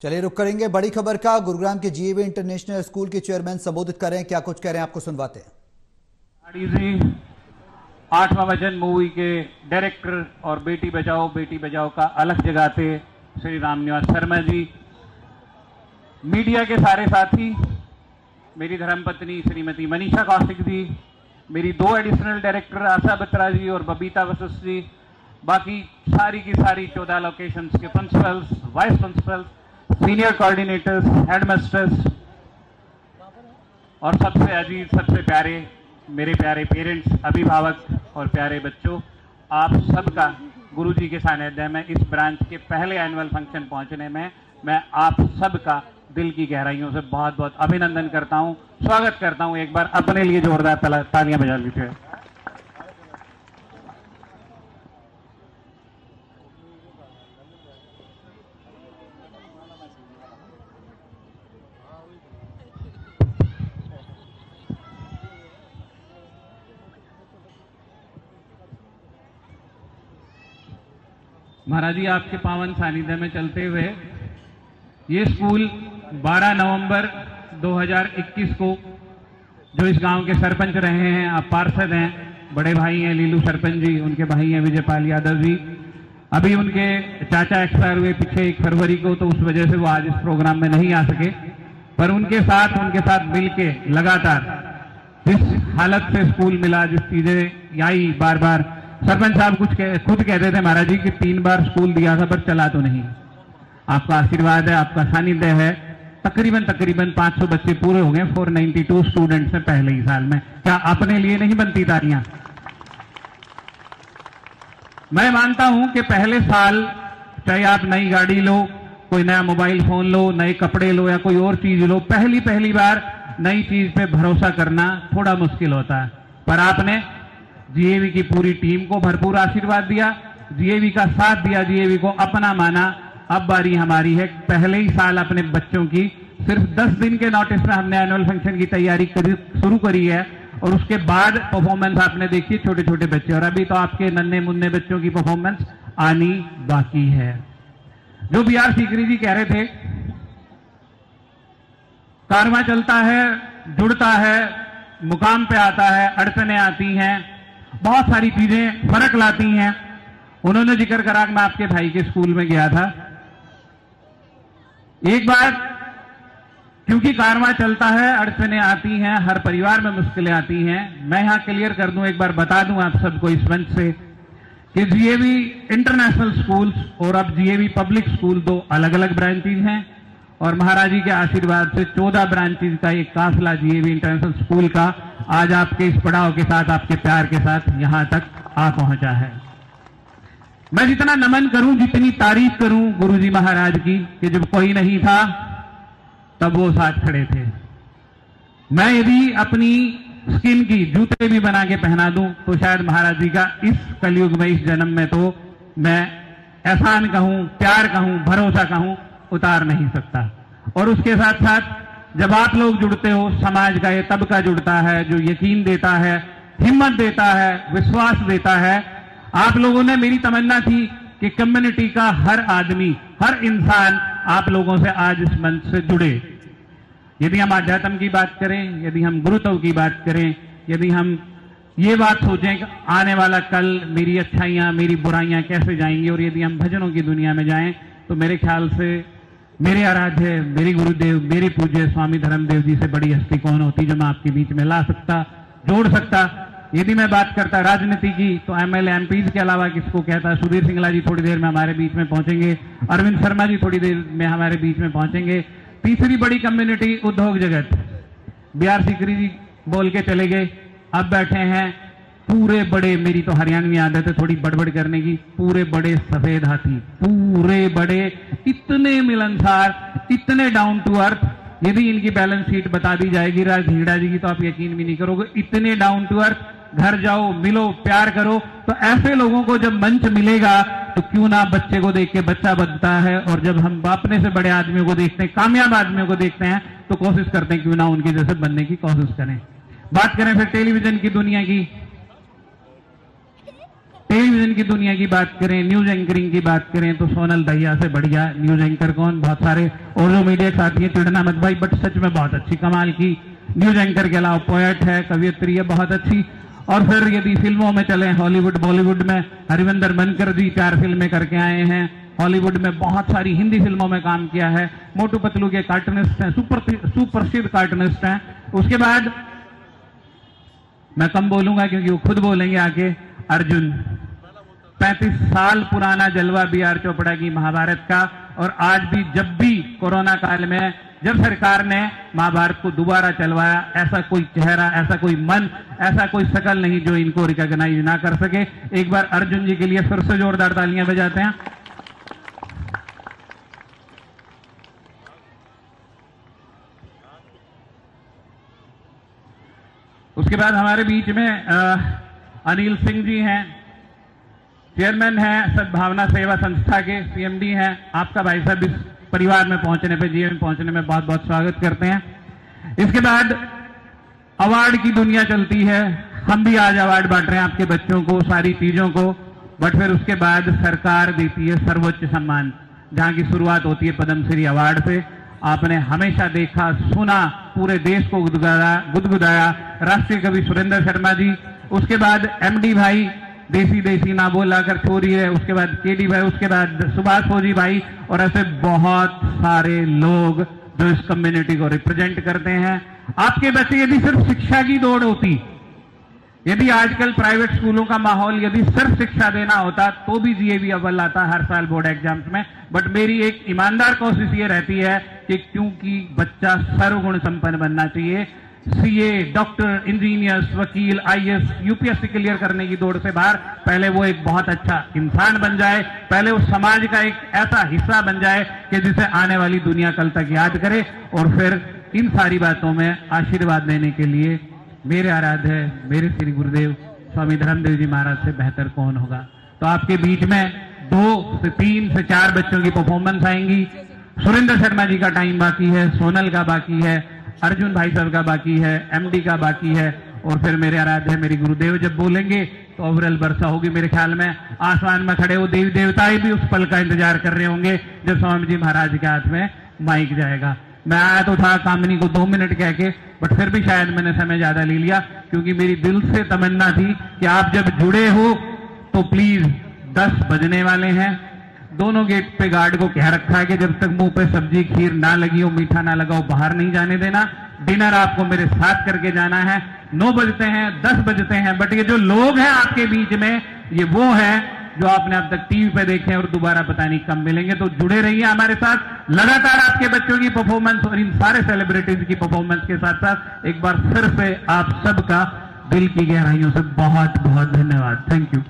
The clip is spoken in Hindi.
चलिए रुक करेंगे बड़ी खबर का। गुरुग्राम के जीएवी इंटरनेशनल स्कूल के चेयरमैन संबोधित कर रहे हैं, क्या कुछ कह रहे हैं आपको सुनवाते हैं। 8वां वचन मूवी के डायरेक्टर और बेटी बचाओ का अलख जगाते श्री रामनिवास शर्मा जी, मीडिया के सारे साथी, मेरी धर्मपत्नी श्रीमती मनीषा कौशिक जी, मेरी 2 एडिशनल डायरेक्टर आशा बत्रा जी और बबीता वशिष्ठ जी, बाकी सारी की सारी 14 लोकेशंस के principles, vice principles, senior coordinators, headmasters और सबसे अजीज, सबसे प्यारे मेरे प्यारे पेरेंट्स, अभिभावक और प्यारे बच्चों, आप सबका गुरुजी के सानिध्य में इस ब्रांच के पहले एनुअल फंक्शन पहुंचने में मैं आप सबका दिल की गहराइयों से बहुत बहुत अभिनंदन करता हूं, स्वागत करता हूं। एक बार अपने लिए जोरदार तालियां बजा लीजिए। महाराज जी, आपके पावन सानिध्य में चलते हुए ये स्कूल 12 नवंबर 2021 को जो इस गांव के सरपंच रहे हैं, आप पार्षद हैं, बड़े भाई हैं लीलू सरपंच जी, उनके भाई हैं विजयपाल यादव जी, अभी उनके चाचा एक्सपायर हुए पीछे 1 फरवरी को, तो उस वजह से वो आज इस प्रोग्राम में नहीं आ सके। पर उनके साथ मिलके लगातार जिस हालत से स्कूल मिला, जिस चीजें आई, बार बार सरपंच साहब खुद कहते थे महाराज जी कि 3 बार स्कूल दिया था पर चला तो नहीं। आपका आशीर्वाद है, आपका सानिध्य है, तकरीबन 500 बच्चे पूरे हो गए, 492 स्टूडेंट्स हैं पहले ही साल में। क्या अपने लिए नहीं बनती तालियां? मैं मानता हूं कि पहले साल चाहे आप नई गाड़ी लो, कोई नया मोबाइल फोन लो, नए कपड़े लो या कोई और चीज लो, पहली बार नई चीज पे भरोसा करना थोड़ा मुश्किल होता है। पर आपने जीएवी की पूरी टीम को भरपूर आशीर्वाद दिया, जीएवी का साथ दिया, जीएवी को अपना माना। अब बारी हमारी है, पहले ही साल अपने बच्चों की सिर्फ 10 दिन के नोटिस में हमने एनुअल फंक्शन की तैयारी शुरू करी है और उसके बाद परफॉर्मेंस आपने देखी, छोटे छोटे बच्चे, और अभी तो आपके नन्हे मुन्ने बच्चों की परफॉर्मेंस आनी बाकी है। जो BR सीकरी जी कह रहे थे, कारवां चलता है, जुड़ता है, मुकाम पे आता है, अड़चने आती हैं, बहुत सारी चीजें फर्क लाती हैं। उन्होंने जिक्र करा कि मैं आपके भाई के स्कूल में गया था एक बार, क्योंकि कारवां चलता है, अड़चने आती हैं, हर परिवार में मुश्किलें आती हैं। मैं यहां क्लियर कर दूं, एक बार बता दूं आप सबको इस मंच से कि जीएवी इंटरनेशनल स्कूल्स और अब जीएवी पब्लिक स्कूल 2 अलग अलग ब्रांचेज हैं और महाराज जी के आशीर्वाद से 14 ब्रांचेज का एक काफिला जीएवी इंटरनेशनल स्कूल का आज आपके इस पड़ाव के साथ, आपके प्यार के साथ यहां तक आ पहुंचा है। मैं जितना नमन करूं, जितनी तारीफ करूं गुरुजी महाराज की, कि जब कोई नहीं था तब वो साथ खड़े थे। मैं यदि अपनी स्किन की जूते भी बना के पहना दूं तो शायद महाराज जी का इस कलयुग में, इस जन्म में तो मैं एहसान कहूं, प्यार कहूं, भरोसा कहूं, उतार नहीं सकता। और उसके साथ साथ जब आप लोग जुड़ते हो, समाज का ये तबका जुड़ता है जो यकीन देता है, हिम्मत देता है, विश्वास देता है। आप लोगों ने, मेरी तमन्ना थी कि कम्युनिटी का हर आदमी, हर इंसान आप लोगों से आज इस मंच से जुड़े। यदि हम आध्यात्म की बात करें, यदि हम गुरुत्व की बात करें, यदि हम ये बात सोचें कि आने वाला कल मेरी अच्छाइयां, मेरी बुराइयां कैसे जाएंगी, और यदि हम भजनों की दुनिया में जाएं, तो मेरे ख्याल से मेरे आराध्य, मेरे गुरुदेव, मेरे पूज्य स्वामी धर्मदेव जी से बड़ी हस्ती कौन होती जो मैं आपके बीच में ला सकता, जोड़ सकता। यदि मैं बात करता राजनीति की, तो MLA MPs के अलावा किसको कहता। सुधीर सिंगला जी थोड़ी देर में हमारे बीच में पहुंचेंगे, अरविंद शर्मा जी थोड़ी देर में हमारे बीच में पहुंचेंगे। तीसरी बड़ी कम्युनिटी उद्योग जगत, BR सीकरी जी बोल के चले गए, अब बैठे हैं पूरे बड़े, मेरी तो हरियाणवी आदत है थोड़ी बड़बड़ करने की, पूरे बड़े सफेद हाथी, पूरे बड़े, इतने मिलनसार, इतने डाउन टू अर्थ। यदि इनकी बैलेंस शीट बता दी जाएगी राज ढींगड़ा जी की तो आप यकीन भी नहीं करोगे, इतने डाउन टू अर्थ। घर जाओ, मिलो, प्यार करो। तो ऐसे लोगों को जब मंच मिलेगा तो क्यों ना बच्चे को देख के बच्चा बनता है, और जब हम अपने से बड़े आदमियों को देखते हैं, कामयाब आदमियों को देखते हैं, तो कोशिश करते हैं क्यों ना उनके जैसे बनने की कोशिश करें। बात करें फिर टेलीविजन की दुनिया की, टेलीविजन की दुनिया की बात करें, न्यूज एंकरिंग की बात करें, तो सोनल दहिया से बढ़िया न्यूज एंकर कौन। बहुत सारे और जो मीडिया के साथी हैं, चिढ़ना मत भाई, बट सच में बहुत अच्छी कमाल की न्यूज एंकर के अलावा पोएट है, कवियत्री है बहुत अच्छी। और फिर यदि फिल्मों में चले, हॉलीवुड बॉलीवुड में हरिवंदर बनकर जी 4 फिल्में करके आए हैं। हॉलीवुड में बहुत सारी हिंदी फिल्मों में काम किया है। मोटू पतलू के कार्टूनिस्ट हैं, सुप्रसिद्ध कार्टूनिस्ट हैं। उसके बाद मैं कम बोलूंगा क्योंकि वो खुद बोलेंगे आके। अर्जुन 35 साल पुराना जलवा बी.आर. चोपड़ा की महाभारत का। और आज भी जब भी कोरोना काल में जब सरकार ने महाभारत को दोबारा चलवाया, ऐसा कोई चेहरा, ऐसा कोई मन, ऐसा कोई शकल नहीं जो इनको रिकॉग्नाइज ना कर सके। एक बार अर्जुन जी के लिए फिर से जोरदार तालियां बजाते हैं। उसके बाद हमारे बीच में अनिल सिंह जी हैं, चेयरमैन हैं सद्भावना सेवा संस्था के, सीएमडी हैं। आपका भाई साहब इस परिवार में पहुंचने पे, जीवन में पहुंचने में बहुत बहुत स्वागत करते हैं। इसके बाद अवार्ड की दुनिया चलती है। हम भी आज अवार्ड बांट रहे हैं आपके बच्चों को, सारी चीजों को। बट फिर उसके बाद सरकार देती है सर्वोच्च सम्मान, जहां की शुरुआत होती है पद्मश्री अवार्ड से। आपने हमेशा देखा, सुना, पूरे देश को गुदगुदाया राष्ट्रीय कवि सुरेंद्र शर्मा जी। उसके बाद एमडी भाई, देसी ना बोला कर छोरी है। उसके बाद केडी भाई, उसके बाद सुभाष फौजी भाई, और ऐसे बहुत सारे लोग जो इस कम्युनिटी को रिप्रेजेंट करते हैं। आपके बच्चे यदि सिर्फ शिक्षा की दौड़ होती, यदि आजकल प्राइवेट स्कूलों का माहौल यदि सिर्फ शिक्षा देना होता, तो भी जीएवी अव्वल आता हर साल बोर्ड एग्जाम्स में। बट मेरी एक ईमानदार कोशिश ये रहती है कि क्योंकि बच्चा सर्वगुण संपन्न बनना चाहिए, सीए, डॉक्टर, इंजीनियर्स, वकील, आईएएस, यूपीएससी क्लियर करने की दौड़ से बाहर पहले वो एक बहुत अच्छा इंसान बन जाए, पहले वो समाज का एक ऐसा हिस्सा बन जाए कि जिसे आने वाली दुनिया कल तक याद करे। और फिर इन सारी बातों में आशीर्वाद देने के लिए मेरे आराध्य, मेरे श्री गुरुदेव स्वामी धर्मदेव जी महाराज से बेहतर कौन होगा। तो आपके बीच में 2 से 3 से 4 बच्चों की परफॉर्मेंस आएंगी। सुरेंद्र शर्मा जी का टाइम बाकी है, सोनल का बाकी है, अर्जुन भाई साहब का बाकी है, एमडी का बाकी है। और फिर मेरे आराध्य, मेरे गुरुदेव जब बोलेंगे तो ओवरऑल वर्षा होगी। मेरे ख्याल में आसमान में खड़े वो देवी देवताएं भी उस पल का इंतजार कर रहे होंगे जब स्वामी जी महाराज के हाथ में माइक जाएगा। मैं आया तो था कामनी को 2 मिनट कह के, बट फिर भी शायद मैंने समय ज्यादा ले लिया, क्योंकि मेरी दिल से तमन्ना थी कि आप जब जुड़े हो तो प्लीज 10 बजने वाले हैं। दोनों गेट पे गार्ड को कह रखा है कि जब तक मुंह पे सब्जी खीर ना लगी हो, मीठा ना लगा हो, बाहर नहीं जाने देना। डिनर आपको मेरे साथ करके जाना है। 9 बजते हैं, 10 बजते हैं, बट ये जो लोग हैं आपके बीच में, ये वो है जो आपने अब तक टीवी पे देखे और दोबारा पता नहीं कब मिलेंगे। तो जुड़े रहिए हमारे साथ, लगातार आपके बच्चों की परफॉर्मेंस और इन सारे सेलिब्रिटीज की परफॉर्मेंस के साथ साथ एक बार फिर से आप सबका दिल की गहराइयों से बहुत बहुत धन्यवाद। Thank you.